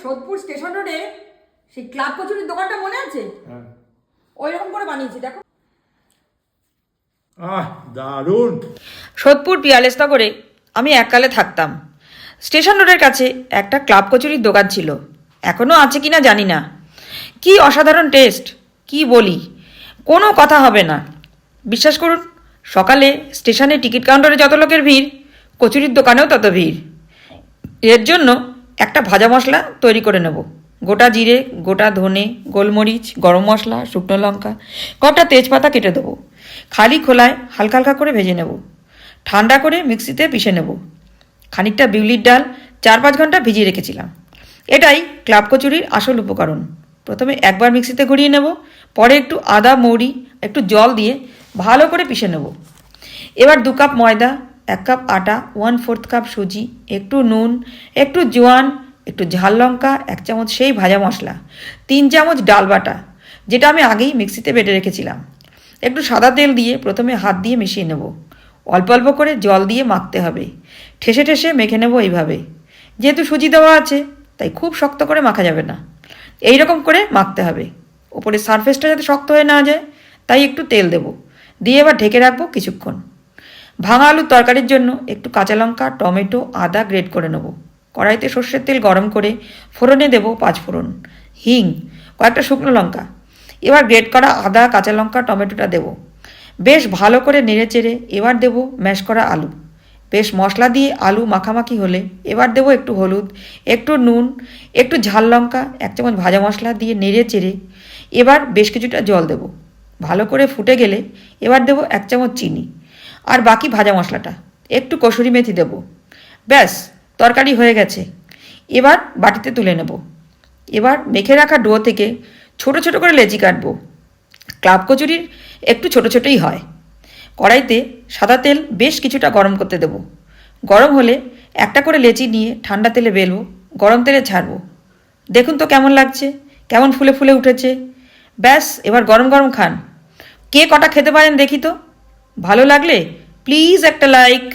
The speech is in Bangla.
সোদপুর স্টেশন রোডে সেই ক্লাব কচুরির দোকানটা মনে আছে? হ্যাঁ। ওই রকম করে বানিয়েছি দেখো। দারুণ। সোদপুর পিয়ালেসনগরে আমি এককালে থাকতাম। স্টেশন রোডের কাছে একটা ক্লাব কচুরির দোকান ছিল, এখনও আছে কিনা জানি না। কি অসাধারণ টেস্ট, কি বলি, কোনো কথা হবে না। বিশ্বাস করুন, সকালে স্টেশনে টিকিট কাউন্টারে যত লোকের ভিড়, কচুরির দোকানেও তত ভিড়। এর জন্য একটা ভাজা মশলা তৈরি করে নেব। গোটা জিরে, গোটা ধনে, গোলমরিচ, গরম মশলা, শুকনো লঙ্কা, কটা তেজপাতা কেটে দেবো। খালি খোলায় হালকা হালকা করে ভেজে নেব। ঠান্ডা করে মিক্সিতে পিষে নেব। খানিকটা বিউলির ডাল 4-5 ঘন্টা ভিজিয়ে রেখেছিলাম। এটাই ক্লাব কচুরির আসল উপকরণ। প্রথমে একবার মিক্সিতে ঘুরিয়ে নেব, পরে একটু আদা, মৌরি, একটু জল দিয়ে ভালো করে পিষে নেব। এবার 2 কাপ ময়দা, 1 কাপ আটা, 1/4 কাপ সুজি, একটু নুন, একটু জোয়ান, একটু ঝাল লঙ্কা, 1 চামচ সেই ভাজা মশলা, 3 চামচ ডাল বাটা, যেটা আমি আগেই মিক্সিতে বেটে রেখেছিলাম। একটু সাদা তেল দিয়ে প্রথমে হাত দিয়ে মিশিয়ে নেব। অল্প অল্প করে জল দিয়ে মাখতে হবে। ঠেসে ঠেসে মেখে নেব এইভাবে। যেহেতু সুজি দেওয়া আছে তাই খুব শক্ত করে মাখা যাবে না, এই রকম করে মাখতে হবে। ওপরে সারফেসটা যাতে শক্ত হয়ে না যায় তাই একটু তেল দেব, দিয়ে এবার ঢেকে রাখবো কিছুক্ষণ। ভাঙা আলুর তরকারির জন্য একটু কাঁচা লঙ্কা, টমেটো, আদা গ্রেট করে নেব। কড়াইতে সর্ষের তেল গরম করে ফোড়নে দেব 5 ফোড়ন, হিং, কয়েকটা শুকনো লঙ্কা। এবার গ্রেট করা আদা, কাঁচা লঙ্কা, টমেটোটা দেব। বেশ ভালো করে নেড়ে চেড়ে এবার দেব ম্যাশ করা আলু। বেশ মশলা দিয়ে আলু মাখামাখি হলে এবার দেব একটু হলুদ, একটু নুন, একটু ঝাল লঙ্কা, 1 চামচ ভাজা মশলা দিয়ে নেড়ে চেড়ে এবার বেশ কিছুটা জল দেব। ভালো করে ফুটে গেলে এবার দেব 1 চামচ চিনি আর বাকি ভাজা মশলাটা, একটু কসুরি মেথি দেব। ব্যাস, তরকারি হয়ে গেছে। এবার বাটিতে তুলে নেব। এবার মেখে রাখা ডো থেকে ছোট ছোট করে লেচি কাটবো। ক্লাব কচুরির একটু ছোট ছোটই হয়। কড়াইতে সাদা তেল বেশ কিছুটা গরম করতে দেব। গরম হলে একটা করে লেচি নিয়ে ঠান্ডা তেলে বেলবো, গরম তেলে ছাড়বো। দেখুন তো কেমন লাগছে, কেমন ফুলে ফুলে উঠেছে। ব্যাস, এবার গরম গরম খান। কে কটা খেতে পারেন দেখি তো। ভালো লাগলে প্লিজ একটা লাইক।